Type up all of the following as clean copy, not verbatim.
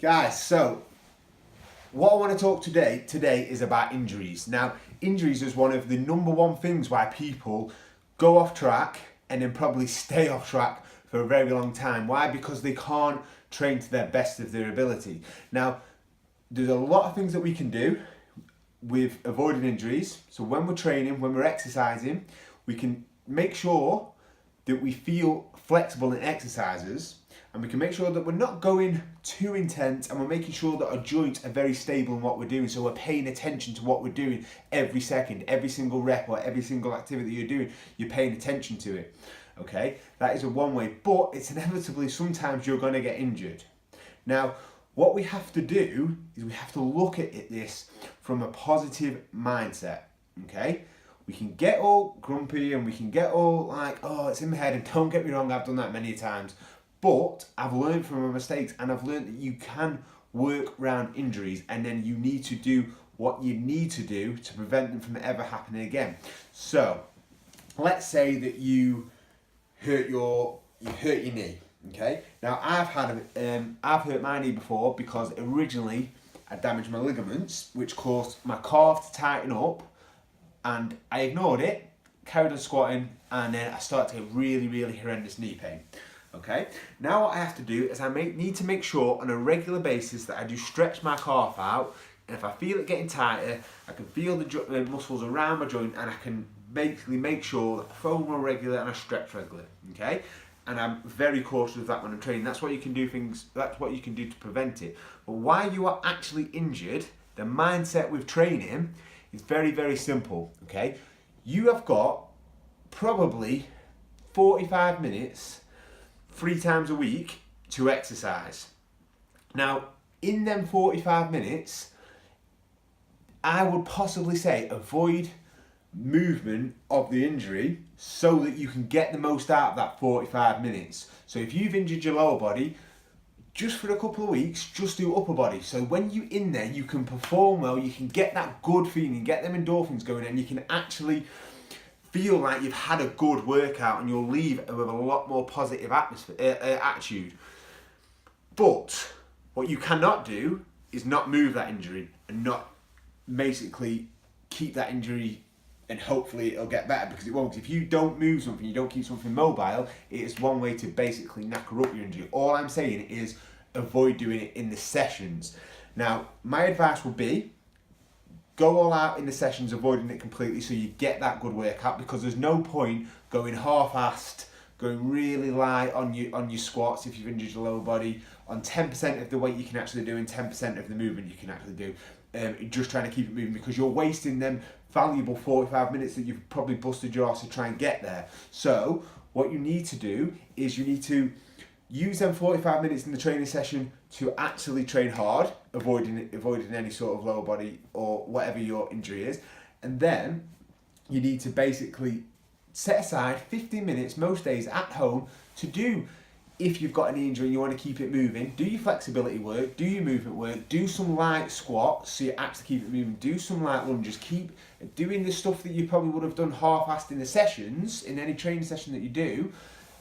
Guys, so what I want to talk today is about injuries. Now, injuries is one of the number one things why people go off track and then probably stay off track for a very long time. Why? Because they can't train to their best of their ability. Now, there's a lot of things that we can do with avoiding injuries. So when we're training, when we're exercising, we can make sure that we feel flexible in exercises, and we can make sure that we're not going too intense, and we're making sure that our joints are very stable in what we're doing. So we're paying attention to what we're doing every second, every single rep or every single activity you're doing, you're paying attention to it. Okay, that is a one way, but it's inevitably sometimes you're going to get injured. Now, what we have to do is we have to look at this from a positive mindset. Okay, we can get all grumpy and we can get all like, oh, it's in my head, and don't get me wrong, I've done that many times. But I've learned from my mistakes, and I've learned that you can work around injuries, and then you need to do what you need to do to prevent them from ever happening again. So, let's say that you hurt your knee. Okay. Now I've hurt my knee before because originally I damaged my ligaments, which caused my calf to tighten up, and I ignored it, carried on squatting, and then I started to get really, really horrendous knee pain. Okay, now what I have to do is need to make sure on a regular basis that I do stretch my calf out, and if I feel it getting tighter, I can feel the muscles around my joint, and I can basically make sure that I foam more regular and I stretch regular. Okay, and I'm very cautious of that when I'm training. That's what you can do to prevent it. But while you are actually injured, the mindset with training is very, very simple. Okay, you have got probably 45 minutes 3 times a week to exercise. Now, in them 45 minutes, I would possibly say avoid movement of the injury so that you can get the most out of that 45 minutes. So if you've injured your lower body, just for a couple of weeks, just do upper body. So when you're in there, you can perform well, you can get that good feeling, get them endorphins going, and you can actually feel like you've had a good workout, and you'll leave with a lot more positive attitude. But what you cannot do is not move that injury and not basically keep that injury and hopefully it'll get better, because it won't. If you don't move something, you don't keep something mobile, it is one way to basically knacker up your injury. All I'm saying is avoid doing it in the sessions. Now, my advice would be go all out in the sessions, avoiding it completely so you get that good workout, because there's no point going half-assed, going really light on your squats if you've injured your lower body, on 10% of the weight you can actually do and 10% of the movement you can actually do. Just trying to keep it moving, because you're wasting them valuable 45 minutes that you've probably busted your ass to try and get there. So what you need to do is you need to use them 45 minutes in the training session to actually train hard, avoiding any sort of lower body or whatever your injury is. And then you need to basically set aside 15 minutes most days at home to do, if you've got any injury and you want to keep it moving, do your flexibility work, do your movement work, do some light squats so you actually keep it moving, do some light lunges, keep doing the stuff that you probably would have done half-assed in the sessions, in any training session that you do,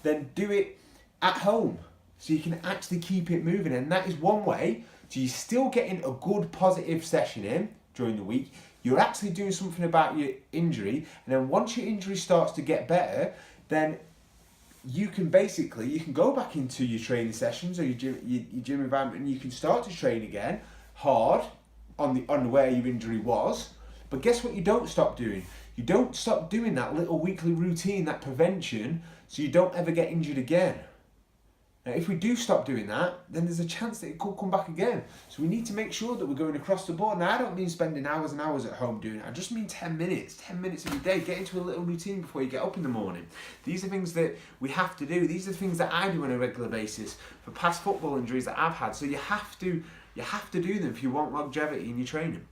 then do it at home so you can actually keep it moving. And that is one way, so you're still getting a good positive session in during the week, you're actually doing something about your injury, and then once your injury starts to get better, then you can go back into your training sessions or your gym environment, and you can start to train again hard on where your injury was. But guess what you don't stop doing? You don't stop doing that little weekly routine, that prevention, so you don't ever get injured again. Now, if we do stop doing that, then there's a chance that it could come back again. So we need to make sure that we're going across the board. Now, I don't mean spending hours and hours at home doing it. I just mean 10 minutes every day. Get into a little routine before you get up in the morning. These are things that we have to do. These are things that I do on a regular basis for past football injuries that I've had. So you have to do them if you want longevity in your training.